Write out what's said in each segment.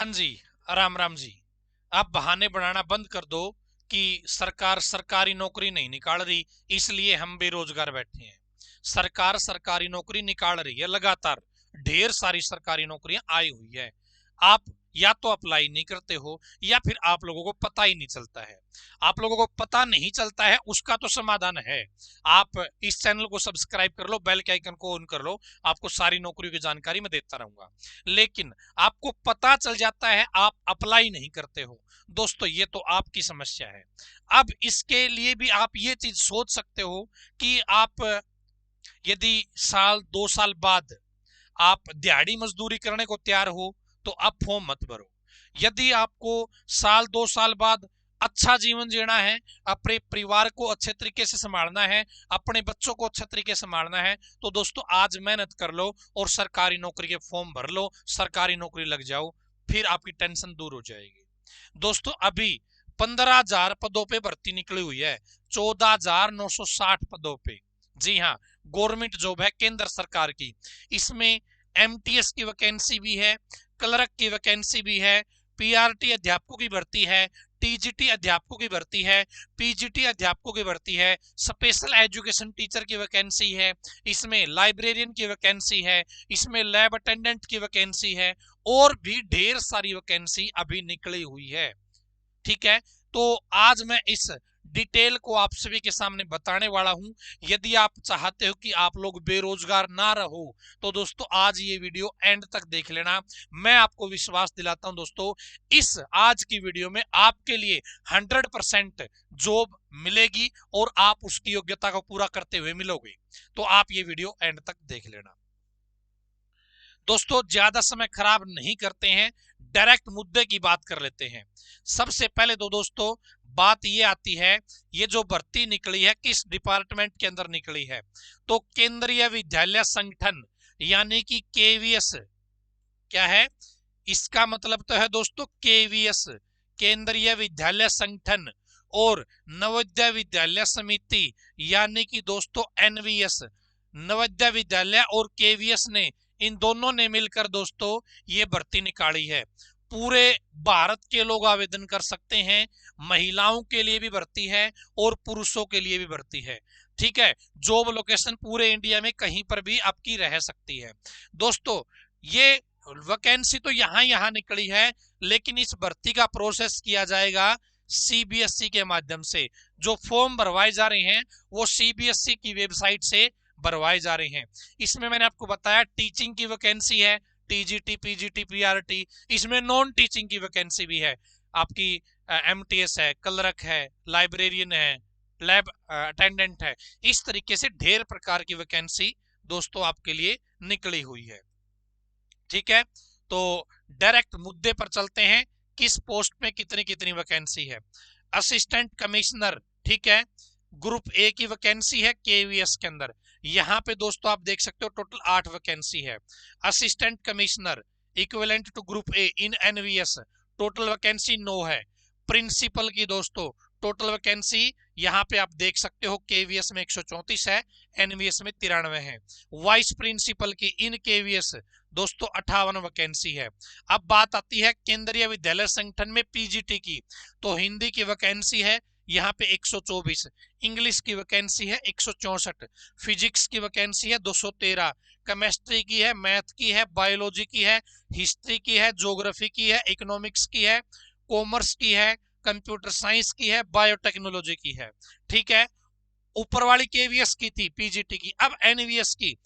हाँ जी, राम राम जी। आप बहाने बनाना बंद कर दो कि सरकार सरकारी नौकरी नहीं निकाल रही, इसलिए हम बेरोजगार बैठे हैं। सरकार सरकारी नौकरी निकाल रही है लगातार। ढेर सारी सरकारी नौकरियां आई हुई है। आप या तो अप्लाई नहीं करते हो या फिर आप लोगों को पता ही नहीं चलता है। आप लोगों को पता नहीं चलता है, उसका तो समाधान है। आप इस चैनल को सब्सक्राइब कर लो, बेल के आइकन को ऑन कर लो, आपको सारी नौकरियों की जानकारी मैं देता रहूंगा। लेकिन आपको पता चल जाता है, आप अप्लाई नहीं करते हो। दोस्तों, ये तो आपकी समस्या है। अब इसके लिए भी आप ये चीज सोच सकते हो कि आप यदि साल 2 साल बाद आप दिहाड़ी मजदूरी करने को तैयार हो तो आप फॉर्म मत भरो। यदि आपको साल 2 साल बाद अच्छा जीवन जीना है, अपने परिवार को अच्छे तरीके से संभालना है, अपने बच्चों को अच्छे तरीके से संभालना है, तो दोस्तों आज मेहनत कर लो और सरकारी नौकरी के फॉर्म भर लो, सरकारी नौकरी लग जाओ, फिर आपकी टेंशन दूर हो जाएगी। दोस्तों, अभी 15,000 पदों पे भर्ती निकली हुई है, 14,960 पदों पे। जी हाँ, गवर्नमेंट जॉब है केंद्र सरकार की। इसमें एमटीएस की वैकेंसी भी है, क्लर्क की वैकेंसी भी है, पीआरटी अध्यापकों की भर्ती है, टीजीटी अध्यापकों की भर्ती है, पीजीटी अध्यापकों की भर्ती है, स्पेशल एजुकेशन टीचर की वैकेंसी है, इसमें लाइब्रेरियन की वैकेंसी है, इसमें लैब अटेंडेंट की वैकेंसी है, और भी ढेर सारी वैकेंसी अभी निकली हुई है। ठीक है, तो आज मैं इस डिटेल को आप सभी के सामने बताने वाला हूं। यदि आप चाहते हो कि आप लोग बेरोजगार ना रहो तो दोस्तों आज ये वीडियो एंड तक देख लेना। मैं आपको विश्वास दिलाता हूं दोस्तों, इस आज की वीडियो में आपके लिए 100% जॉब मिलेगी और आप उसकी योग्यता को पूरा करते हुए मिलोगे। तो आप ये वीडियो एंड तक देख लेना। दोस्तों, ज्यादा समय खराब नहीं करते हैं, डायरेक्ट मुद्दे की बात कर लेते हैं। सबसे पहले तो दोस्तों बात ये आती है, ये जो भर्ती निकली है किस डिपार्टमेंट के अंदर निकली है, तो केंद्रीय विद्यालय संगठन यानी कि केवीएस। क्या है इसका मतलब? तो है दोस्तों केवीएस, केंद्रीय विद्यालय संगठन, और नवोदय विद्यालय समिति यानी कि दोस्तों एनवीएस। नवोदय विद्यालय और केवीएस ने, इन दोनों ने मिलकर दोस्तों ये भर्ती निकाली है। पूरे भारत के लोग आवेदन कर सकते हैं, महिलाओं के लिए भी भर्ती है और पुरुषों के लिए भी भर्ती है। ठीक है, जॉब लोकेशन पूरे इंडिया में कहीं पर भी आपकी रह सकती है। दोस्तों, ये वैकेंसी तो यहां यहां निकली है, लेकिन इस भर्ती का प्रोसेस किया जाएगा सीबीएसई के माध्यम से। जो फॉर्म भरवाए जा रहे हैं वो सीबीएसई की वेबसाइट से भरवाए जा रहे हैं। इसमें मैंने आपको बताया टीचिंग की वैकेंसी है, टीजीटी पीजीटी पीआरटी। इसमें नॉन टीचिंग की वैकेंसी भी है, आपकी एमटीएस है, क्लर्क है, लाइब्रेरियन है, लैब अटेंडेंट है। इस तरीके से ढेर प्रकार की वैकेंसी दोस्तों आपके लिए निकली हुई है। ठीक है, तो डायरेक्ट मुद्दे पर चलते हैं, किस पोस्ट में कितनी कितनी वैकेंसी है। असिस्टेंट कमिश्नर, ठीक है, ग्रुप ए की वैकेंसी है केवीएस के अंदर। यहां पे दोस्तों आप देख सकते हो टोटल 8 वैकेंसी है। Assistant commissioner equivalent to group A in NVS, total vacancy 9 है। प्रिंसिपल की दोस्तों टोटल वैकेंसी यहां पे आप देख सकते हो केवीएस में 134 है, एनवीएस में 93 है। वाइस प्रिंसिपल की इन केवीएस दोस्तों 58 वैकेंसी है। अब बात आती है केंद्रीय विद्यालय संगठन में पीजीटी की, तो हिंदी की वैकेंसी है यहाँ पे 124, इंग्लिश की वैकेंसी है 164, फिजिक्स की वैकेंसी है 213, केमिस्ट्री की है, मैथ की है, बायोलॉजी की है, हिस्ट्री की है, ज्योग्राफी की है, इकोनॉमिक्स की है, कॉमर्स की है, कंप्यूटर साइंस की है, बायोटेक्नोलॉजी की है। ठीक है, ऊपर वाली केवीएस की थी पीजीटी की। अब एनवीएस की,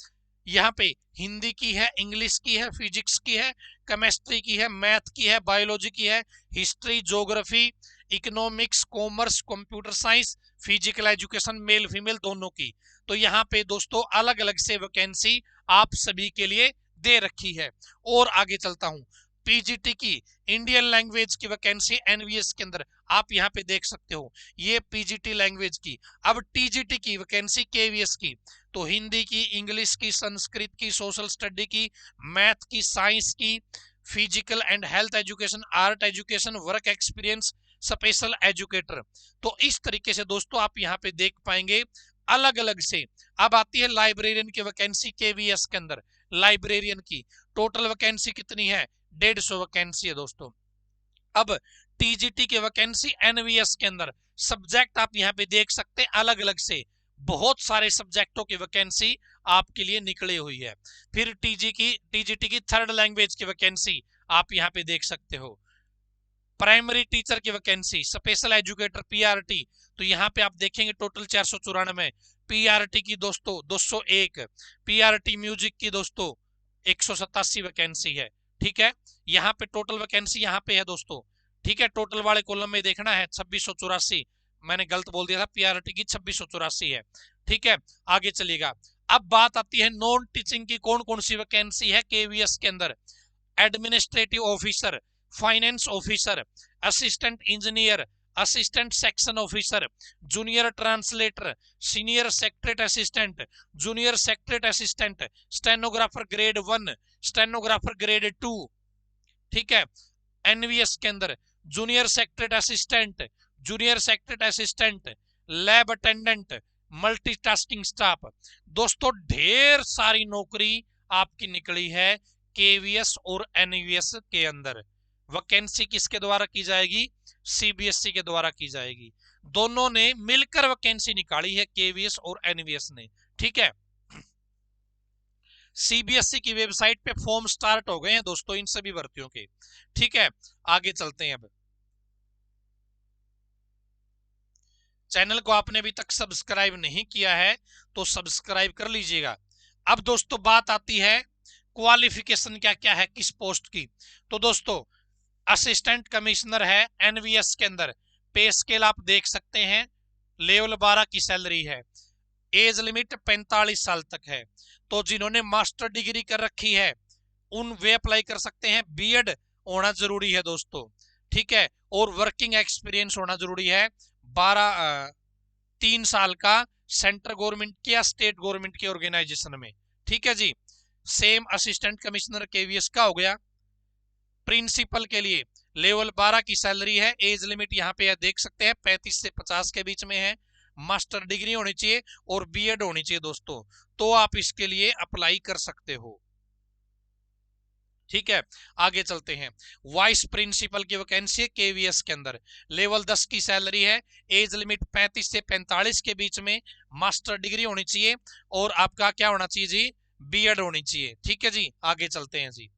यहाँ पे हिंदी की है, इंग्लिश की है, फिजिक्स की है, केमिस्ट्री की है, मैथ की है, बायोलॉजी की है, history, geography, economics, commerce, computer science, physical education, male female दोनों की। तो यहाँ पे दोस्तों अलग अलग से वैकेंसी आप सभी के लिए दे रखी है। और आगे चलता हूं, पीजीटी की इंडियन लैंग्वेज की वैकेंसी एनवीएस के अंदर आप यहाँ पे देख सकते हो, ये पीजीटी लैंग्वेज की। अब टीजीटी की वैकेंसी केवीएस की, तो हिंदी की, इंग्लिश की, संस्कृत की, सोशल स्टडी की, मैथ की, साइंस की, physical and health education, art education, work experience, special educator. तो इस तरीके से दोस्तों आप यहाँ पे देख पाएंगे अलग अलग से। अब आती है लाइब्रेरियन की वैकेंसी केवीएस के अंदर। लाइब्रेरियन की टोटल वैकेंसी कितनी है? 150 वैकेंसी है दोस्तों। अब टीजीटी की वैकेंसी एनवीएस के अंदर सब्जेक्ट आप यहाँ पे देख सकते हैं, अलग अलग से बहुत सारे सब्जेक्टों की वैकेंसी आपके लिए निकली हुई है। फिर टीजीटी की थर्ड लैंग्वेज की वैकेंसी आप यहाँ पे देख सकते हो। प्राइमरी टीचर की वैकेंसी, स्पेशल एजुकेटर पीआरटी, तो यहाँ पे आप देखेंगे टोटल 494, पीआरटी की दोस्तों 201, पीआरटी म्यूजिक की दोस्तों 187 वैकेंसी है। ठीक है, यहाँ पे टोटल वैकेंसी यहाँ पे है दोस्तों। ठीक है, टोटल वाले कॉलम में देखना है 2684, मैंने गलत बोल दिया था, पीआरटी की 2684 है। ठीक है, आगे चलिएगा। अब बात आती है नॉन टीचिंग की कौन कौन सी वैकेंसी है केवीएस के अंदर। Administrative officer, finance officer, assistant engineer, assistant section officer, junior translator, senior secretary assistant, junior secretary assistant, stenographer grade 1, stenographer grade 2। ठीक है, एनवीएस के अंदर junior secretary assistant, junior secretary assistant, lab attendant, multitasking staff. दोस्तों ढेर सारी नौकरी आपकी निकली है केवीएस और एनवीएस के अंदर। वैकेंसी किसके द्वारा की जाएगी? सीबीएसई के द्वारा की जाएगी। दोनों ने मिलकर वैकेंसी निकाली है, केवीएस और एनवीएस ने। ठीक है, सीबीएसई की वेबसाइट पे फॉर्म स्टार्ट हो गए हैं दोस्तों इन सभी भर्तियों के। ठीक है, आगे चलते हैं। अब चैनल को आपने अभी तक सब्सक्राइब नहीं किया है तो सब्सक्राइब कर लीजिएगा। अब दोस्तों बात आती है क्वालिफिकेशन क्या क्या है किस पोस्ट की। तो दोस्तों असिस्टेंट कमिश्नर है एनवीएस के अंदर, पे स्केल आप देख सकते हैं, लेवल 12 की सैलरी है, एज लिमिट 45 साल तक है। तो जिन्होंने मास्टर डिग्री कर रखी है उन वे अप्लाई कर सकते हैं। बीएड होना जरूरी है दोस्तों। ठीक है, और वर्किंग एक्सपीरियंस होना जरूरी है 3 साल का सेंट्रल गवर्नमेंट की या स्टेट गवर्नमेंट की ऑर्गेनाइजेशन में। ठीक है जी, सेम असिस्टेंट कमिश्नर केवीएस का हो गया। प्रिंसिपल के लिए लेवल 12 की सैलरी है, एज लिमिट यहाँ पे देख सकते हैं 35 से 50 के बीच में है, मास्टर डिग्री होनी चाहिए और बीएड होनी चाहिए दोस्तों, तो आप इसके लिए अप्लाई कर सकते हो। ठीक है, आगे चलते हैं। वाइस प्रिंसिपल की वैकेंसी है केवीएस के अंदर, लेवल 10 की सैलरी है, एज लिमिट 35 से 45 के बीच में, मास्टर डिग्री होनी चाहिए और आपका क्या होना चाहिए जी? बीएड होनी चाहिए। ठीक है जी, आगे चलते हैं जी।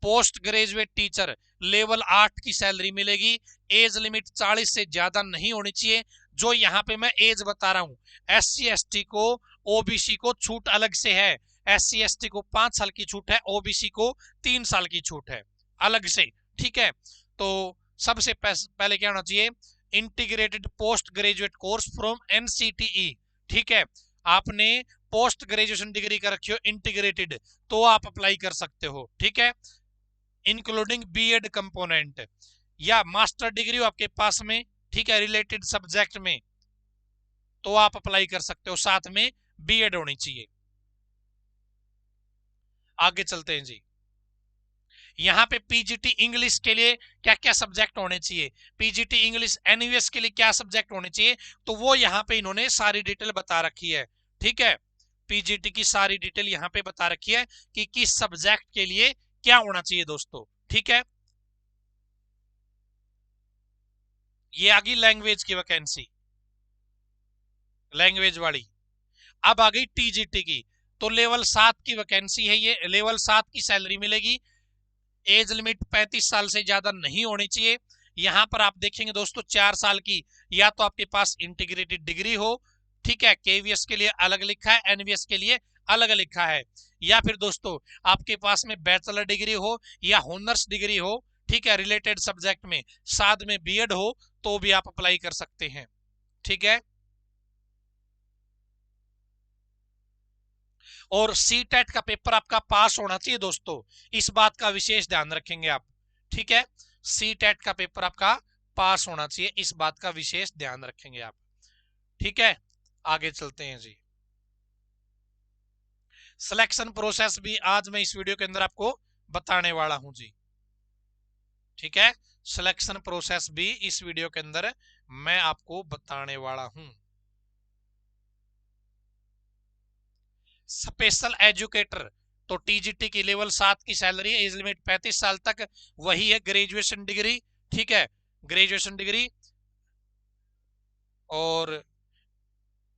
पोस्ट ग्रेजुएट टीचर लेवल 8 की सैलरी मिलेगी, एज लिमिट 40 से ज्यादा नहीं होनी चाहिए। जो यहाँ पे मैं एज बता रहा हूँ, SC ST को ओबीसी को छूट अलग से है, SC ST को 5 साल की छूट है, ओबीसी को 3 साल की छूट है अलग से। ठीक है, तो सबसे पहले क्या होना चाहिए? Integrated post graduate course from NCTE। ठीक है, आपने पोस्ट ग्रेजुएशन डिग्री कर रखी हो इंटीग्रेटेड तो आप अप्लाई कर सकते हो। ठीक है, इंक्लूडिंग बीएड कंपोनेंट, या मास्टर डिग्री हो आपके पास में, ठीक है, रिलेटेड सब्जेक्ट में, तो आप अप्लाई कर सकते हो, साथ में बीएड होनी चाहिए। आगे चलते हैं जी। यहाँ पे पीजीटी इंग्लिश के लिए क्या क्या सब्जेक्ट होने चाहिए, पीजीटी इंग्लिश एनवीएस के लिए क्या सब्जेक्ट होने चाहिए, तो वो यहाँ पे इन्होंने सारी डिटेल बता रखी है। ठीक है, पीजीटी की सारी डिटेल यहाँ पे बता रखी है कि किस सब्जेक्ट के लिए क्या होना चाहिए दोस्तों। ठीक है, ये आ गई लैंग्वेज की वैकेंसी, लैंग्वेज वाली। अब आ गई टीजीटी की, तो लेवल 7 की वैकेंसी है ये, लेवल 7 की सैलरी मिलेगी, एज लिमिट 35 साल से ज्यादा नहीं होनी चाहिए। यहां पर आप देखेंगे दोस्तों 4 साल की, या तो आपके पास इंटीग्रेटेड डिग्री हो, ठीक है, केवीएस के लिए अलग लिखा है, एनवीएस के लिए अलग लिखा है, या फिर दोस्तों आपके पास में बैचलर डिग्री हो या ऑनर्स डिग्री हो, ठीक है, रिलेटेड सब्जेक्ट में, साथ में बीएड हो, तो भी आप अप्लाई कर सकते हैं। ठीक है, और सीटेट का पेपर आपका पास होना चाहिए दोस्तों, इस बात का विशेष ध्यान रखेंगे आप। ठीक है, सीटेट का पेपर आपका पास होना चाहिए, इस बात का विशेष ध्यान रखेंगे आप। ठीक है, आगे चलते हैं जी। सिलेक्शन प्रोसेस भी आज मैं इस वीडियो के अंदर आपको बताने वाला हूं जी। ठीक है, सिलेक्शन प्रोसेस भी इस वीडियो के अंदर मैं आपको बताने वाला हूं। स्पेशल एजुकेटर तो टीजीटी की लेवल 7 की सैलरी, एज लिमिट 35 साल तक, वही है ग्रेजुएशन डिग्री, ठीक है, ग्रेजुएशन डिग्री, और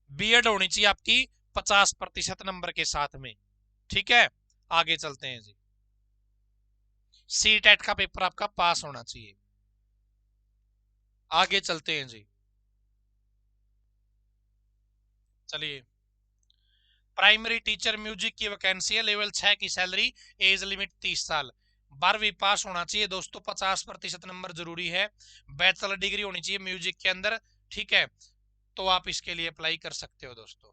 बीएड होनी चाहिए आपकी 50% नंबर के साथ में, ठीक है। आगे चलते हैं जी, सी टेट का पेपर आपका पास होना चाहिए। आगे चलते हैं जी, चलिए, प्राइमरी टीचर म्यूजिक की वैकेंसी है, लेवल 6 की सैलरी, एज लिमिट 30 साल, 12वीं पास होना चाहिए दोस्तों, 50% नंबर जरूरी है, बैचलर डिग्री होनी चाहिए म्यूजिक के अंदर, ठीक है। तो आप इसके लिए अप्लाई कर सकते हो दोस्तों।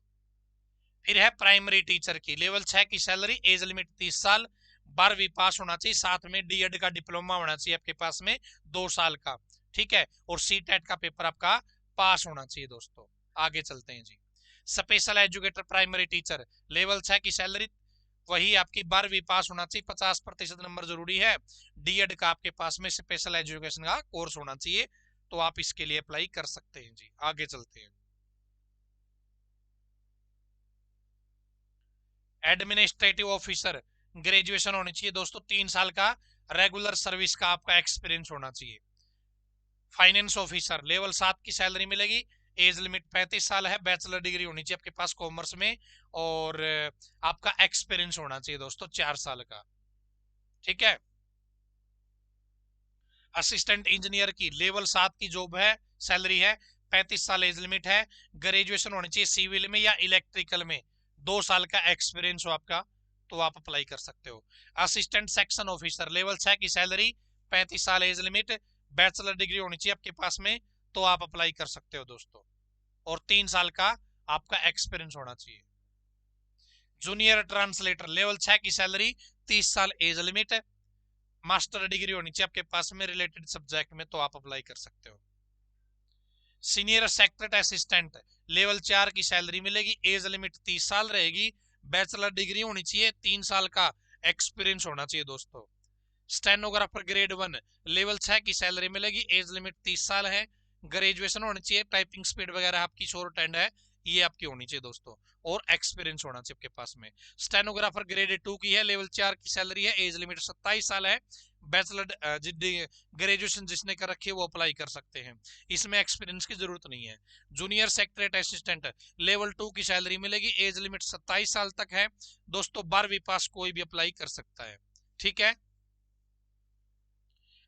फिर है प्राइमरी टीचर की, लेवल 6 की सैलरी, एज लिमिट 30 साल, 12वीं पास होना चाहिए, साथ में डीएड का डिप्लोमा होना चाहिए आपके पास में 2 साल का, ठीक है, और सी टेट का पेपर आपका पास होना चाहिए दोस्तों। आगे चलते हैं जी, special educator primary teacher, level 6 की सैलरी, वही आपकी 12वीं पास होना चाहिए, 50% नंबर जरूरी है, डीएड का आपके पास में स्पेशल एजुकेशन का कोर्स होना चाहिए, तो आप इसके लिए अप्लाई कर सकते हैं जी। आगे चलते हैं, एडमिनिस्ट्रेटिव ऑफिसर, ग्रेजुएशन होनी चाहिए दोस्तों, 3 साल का रेगुलर सर्विस का आपका एक्सपीरियंस होना चाहिए। फाइनेंस ऑफिसर, लेवल 7 की सैलरी मिलेगी, एज लिमिट 35 साल है, बैचलर डिग्री होनी चाहिए आपके पास कॉमर्स में, और आपका एक्सपीरियंस होना चाहिए दोस्तों 4 साल का, ठीक है। असिस्टेंट इंजीनियर की लेवल 7 की जॉब है, सैलरी है, 35 साल एज लिमिट है, ग्रेजुएशन होनी चाहिए सिविल में या इलेक्ट्रिकल में, 2 साल का एक्सपीरियंस हो आपका, तो आप अप्लाई कर सकते हो। असिस्टेंट सेक्शन ऑफिसर, लेवल 6 की सैलरी, 35 साल एज लिमिट, बैचलर डिग्री होनी चाहिए आपके पास में, तो आप अप्लाई कर सकते हो दोस्तों, और 3 साल का आपका एक्सपीरियंस होना चाहिए। जूनियर ट्रांसलेटर, लेवल 6 की सैलरी, 30 साल एज लिमिट, मास्टर डिग्री होनी चाहिए आपके पास में रिलेटेड सब्जेक्ट में, तो आप अप्लाई कर सकते हो। सीनियर सेक्रेटरी असिस्टेंट, लेवल 4 की सैलरी मिलेगी, एज लिमिट 30 साल रहेगी, बैचलर डिग्री होनी चाहिए, 3 साल का एक्सपीरियंस होना चाहिए दोस्तों। स्टेनोग्राफर ग्रेड 1, लेवल 6 की सैलरी मिलेगी, एज लिमिट 30 साल है, ग्रेजुएशन होनी चाहिए, टाइपिंग स्पीड वगैरह आपकी शॉर्ट हैंड है, ये आपकी होनी चाहिए दोस्तों, और एक्सपीरियंस होना चाहिए आपके पास में। स्टेनोग्राफर ग्रेड 2 की है, लेवल 4 की सैलरी है, एज लिमिट 27 साल है, बैचलर ग्रेजुएशन जिसने कर रखी है वो अप्लाई कर सकते हैं, इसमें एक्सपीरियंस की जरूरत नहीं है। जूनियर सेक्रेटरी असिस्टेंट, लेवल 2 की सैलरी मिलेगी, एज लिमिट 27 साल तक है दोस्तों, 12वीं पास कोई भी अप्लाई कर सकता है, ठीक है।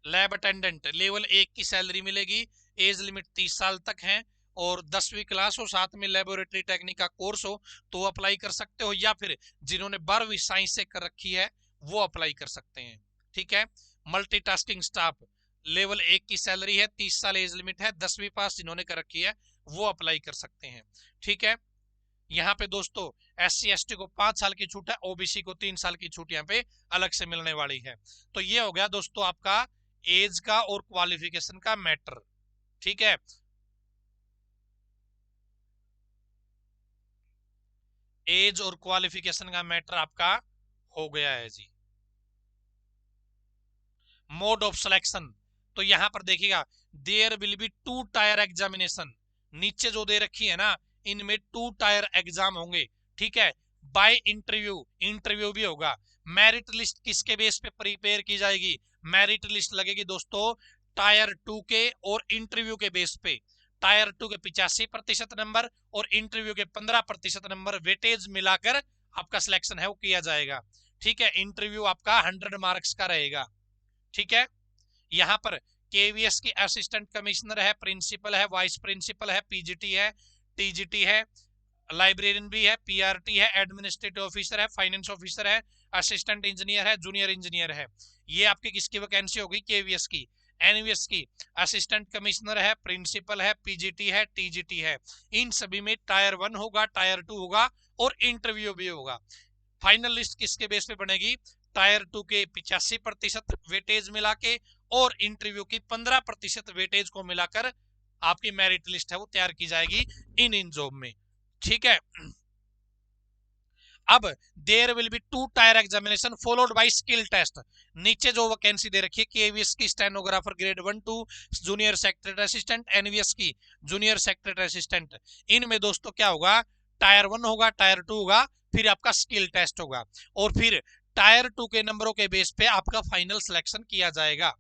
लैब अटेंडेंट, लेवल 1 की सैलरी मिलेगी, एज लिमिट 30 साल तक है, और 10वीं क्लास हो, साथ में लेबोरेटरी टेक्निक का कोर्स हो, तो अप्लाई कर सकते हो, या फिर जिन्होंने 12वीं साइंस से कर रखी है वो अप्लाई कर सकते हैं, ठीक है। मल्टीटास्किंग स्टाफ, लेवल 1 की सैलरी है, 30 साल एज लिमिट है, 10वीं पास जिन्होंने कर रखी है वो अप्लाई कर सकते हैं, ठीक है। यहाँ पे दोस्तों SC ST को 5 साल की छूट है, ओबीसी को 3 साल की छूट यहाँ पे अलग से मिलने वाली है। तो ये हो गया दोस्तों आपका एज का और क्वालिफिकेशन का मैटर, ठीक है। एज और क्वालिफिकेशन का मैटर आपका हो गया है जी। मोड ऑफ सिलेक्शन, तो यहां पर देखिएगा, there will be 2 tier examination, नीचे जो दे रखी है ना, इनमें 2 टायर एग्जाम होंगे, ठीक है। बाय इंटरव्यू, इंटरव्यू भी होगा। मेरिट लिस्ट किसके बेस पे प्रिपेयर की जाएगी, मेरिट लिस्ट लगेगी दोस्तों टायर 2 के और इंटरव्यू के बेस पे। टायर 2 के 85% नंबर और इंटरव्यू के 15% नंबर वेटेज मिलाकर आपका सिलेक्शन है वो किया जाएगा, ठीक है। इंटरव्यू आपका 100 मार्क्स का रहेगा, ठीक है। यहाँ पर केवीएस की असिस्टेंट कमिश्नर है, प्रिंसिपल है, वाइस प्रिंसिपल है, पीजीटी है, टीजीटी है, लाइब्रेरियन भी है, पीआरटी है, एडमिनिस्ट्रेटिव ऑफिसर है, फाइनेंस ऑफिसर है, असिस्टेंट इंजीनियर है, जूनियर इंजीनियर है। ये आपकी किसकी वैकेंसी होगी, केवीएस की। एनवीएस की असिस्टेंट कमिश्नर है, प्रिंसिपल है, पीजीटी है, टीजीटी है। इन सभी में टायर 1 होगा, टायर 2 होगा, और इंटरव्यू भी होगा। फाइनल लिस्ट किसके बेस पे बनेगी, टायर 2 के 85% वेटेज मिला के और इंटरव्यू की 15% वेटेज को मिलाकर आपकी मेरिट लिस्ट है वो तैयार की जाएगी इन जॉब में, ठीक है। अब there will be 2 tier examination followed by skill test, नीचे जो वैकेंसी दे रखी है केवीएस की stenographer grade 1 2, junior secretary assistant, NVS की जूनियर सेक्रेटरी असिस्टेंट, इनमें दोस्तों क्या होगा, टायर 1 होगा, टायर 2 होगा, फिर आपका स्किल टेस्ट होगा, और फिर टायर 2 के नंबरों के बेस पे आपका फाइनल सिलेक्शन किया जाएगा।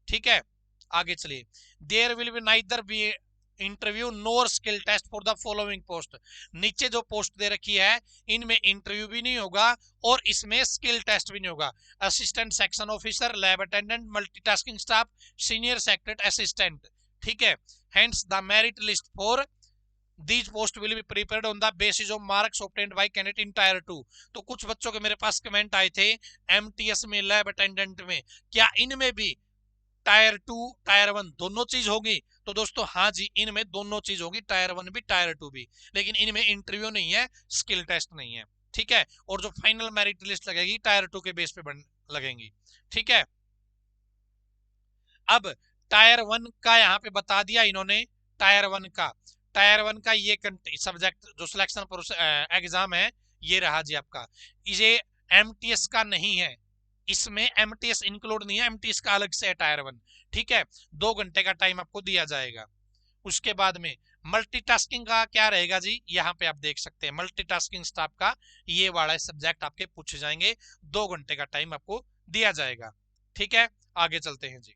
ठीक है, आगे चलिए। There will be neither be interview nor skill test for the following post. नीचे जो पोस्ट दे रखी है इनमें इंटरव्यू भी नहीं होगा और इसमें स्किल टेस्ट भी नहीं होगा। Assistant section officer, lab attendant, multitasking staff, senior secretary assistant. ठीक है, hence the merit list for these post will be prepared on the basis of marks obtained by candidate in tyre 2। तो कुछ बच्चों के मेरे पास कमेंट आए थे MTS में, लैब अटेंडेंट में, क्या इनमें भी टायर 2 टायर 1 दोनों चीज होगी? तो दोस्तों हाँ जी, इनमें दोनों चीज होगी, टायर 1 भी टायर 2 भी, लेकिन इनमें इंटरव्यू नहीं है, स्किल टेस्ट नहीं है। ठीक है, और जो फाइनल मेरिट लिस्ट लगेगी टायर 2 के बेस पे लगेंगी। ठीक है, अब टायर 1 का यहाँ पे बता दिया इन्होंने। टायर 1 का ये सब्जेक्ट जो सिलेक्शन एग्जाम है ये रहा जी आपका। ये एमटीएस का नहीं है, इसमें एमटीएस इंक्लूड नहीं है, एमटीएस का अलग से है टायर 1। ठीक है, 2 घंटे का टाइम आपको दिया जाएगा। उसके बाद में मल्टीटास्किंग का क्या रहेगा जी, यहाँ पे आप देख सकते हैं मल्टीटास्किंग स्टाफ का ये वाला सब्जेक्ट आपके पूछे जाएंगे, 2 घंटे का टाइम आपको दिया जाएगा। ठीक है, आगे चलते हैं जी।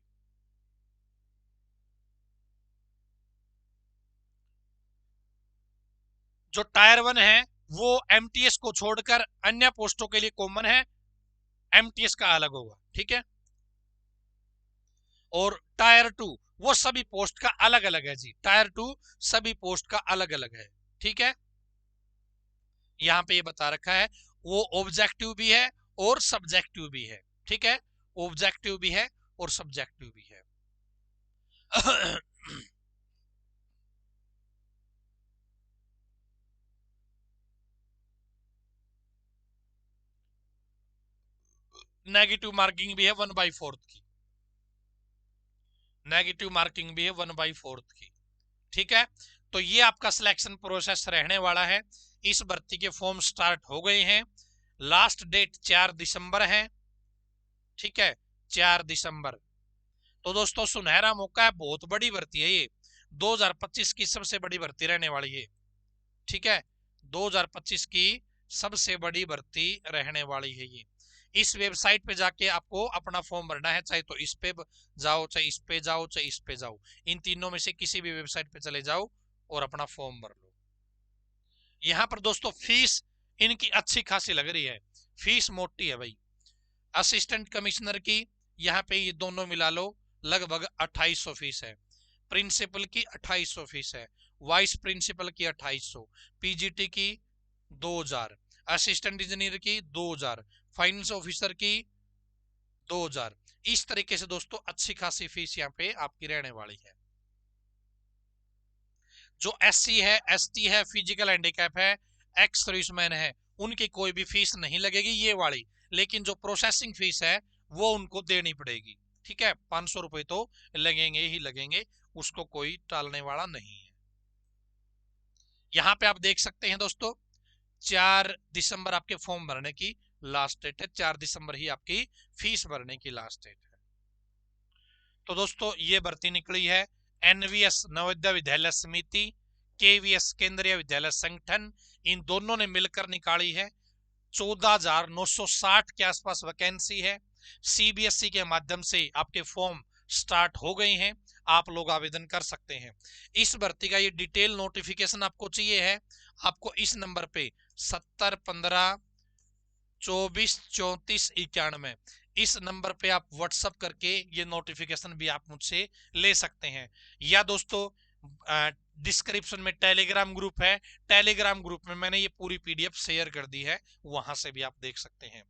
जो टायर 1 है वो एमटीएस को छोड़कर अन्य पोस्टों के लिए कॉमन है, एमटीएस का अलग होगा। ठीक है, और टायर 2 वो सभी पोस्ट का अलग अलग है जी, टायर 2 सभी पोस्ट का अलग अलग है। ठीक है, यहां पे ये बता रखा है वो ऑब्जेक्टिव भी है और सब्जेक्टिव भी है। ठीक है, ऑब्जेक्टिव भी है और सब्जेक्टिव भी है। नेगेटिव मार्किंग भी है 1/4 की, नेगेटिव मार्किंग भी है 1/4 की। ठीक है, तो ये आपका सिलेक्शन प्रोसेस रहने वाला है। इस भर्ती के फॉर्म स्टार्ट हो गए हैं, लास्ट डेट 4 दिसंबर है। ठीक है, 4 दिसंबर। तो दोस्तों सुनहरा मौका है, बहुत बड़ी भर्ती है ये, 2025 की सबसे बड़ी भर्ती रहने वाली है। ठीक है, 2025 की सबसे बड़ी भर्ती रहने वाली है ये। इस वेबसाइट पे जाके आपको अपना फॉर्म भरना है, चाहे तो इस पे जाओ, चाहे इस पे जाओ, चाहे इस पे जाओ, इन तीनों में से किसी भी वेबसाइट पे चले जाओ और अपना फॉर्म भर लो। यहाँ पर दोस्तों फीस इनकी अच्छी खासी लग रही है, फीस मोटी है भाई। असिस्टेंट कमिश्नर की यहाँ पे ये दोनों मिला लो लगभग 2800 फीस है, प्रिंसिपल की 2800 फीस है, वाइस प्रिंसिपल की 2800, पीजीटी की 2000, असिस्टेंट इंजीनियर की 2000, फाइनेंस ऑफिसर की 2000। इस तरीके से दोस्तों अच्छी खासी फीस यहाँ पे आपकी रहने वाली है। जो एससी है, एसटी है, फिजिकल हैंडीकैप है, एक्स सर्विसमैन है, उनकी कोई भी फीस नहीं लगेगी ये वाली, लेकिन जो प्रोसेसिंग फीस है वो उनको देनी पड़ेगी। ठीक है, 500 रुपए तो लगेंगे ही लगेंगे, उसको कोई टालने वाला नहीं है। यहाँ पे आप देख सकते हैं दोस्तों 4 दिसंबर आपके फॉर्म भरने की लास्ट डेट है, 4 दिसंबर ही आपकी फीस भरने की लास्ट डेट है। तो दोस्तों ये भर्ती निकली है एनवीएस नवोदय विद्यालय समिति, केवीएस केंद्रीय विद्यालय संगठन, इन दोनों ने मिलकर निकाली है। 14,960 के आसपास वैकेंसी है। सीबीएसई के माध्यम से आपके फॉर्म स्टार्ट हो गए हैं, आप लोग आवेदन कर सकते हैं। इस भर्ती का ये डिटेल नोटिफिकेशन आपको चाहिए है, आपको इस नंबर पे 7015243491 इस नंबर पे आप व्हाट्सअप करके ये नोटिफिकेशन भी आप मुझसे ले सकते हैं। या दोस्तों डिस्क्रिप्शन में टेलीग्राम ग्रुप है, टेलीग्राम ग्रुप में मैंने ये पूरी पीडीएफ शेयर कर दी है, वहां से भी आप देख सकते हैं।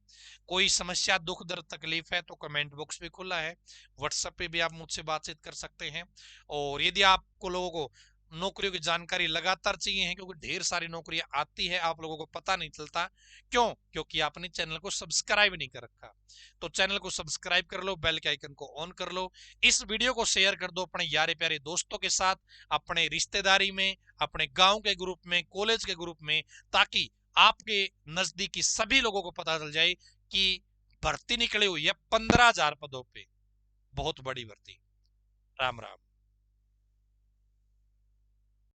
कोई समस्या, दुख दर्द, तकलीफ है तो कमेंट बॉक्स भी खुला है, व्हाट्सएप पे भी आप मुझसे बातचीत कर सकते हैं। और यदि आपको लोगों को नौकरियों की जानकारी लगातार चाहिए है, क्योंकि ढेर सारी नौकरियां आती है, आप लोगों को पता नहीं चलता, क्यों? क्योंकि आपने चैनल को सब्सक्राइब नहीं कर रखा। तो चैनल को सब्सक्राइब कर लो, बेल के आइकन को ऑन कर लो, इस वीडियो को शेयर कर दो अपने यारे प्यारे दोस्तों के साथ, अपने रिश्तेदारी में, अपने गांव के ग्रुप में, कॉलेज के ग्रुप में, ताकि आपके नजदीकी सभी लोगों को पता चल जाए कि भर्ती निकली हुई है 15,000 पदों पे, बहुत बड़ी भर्ती। राम राम।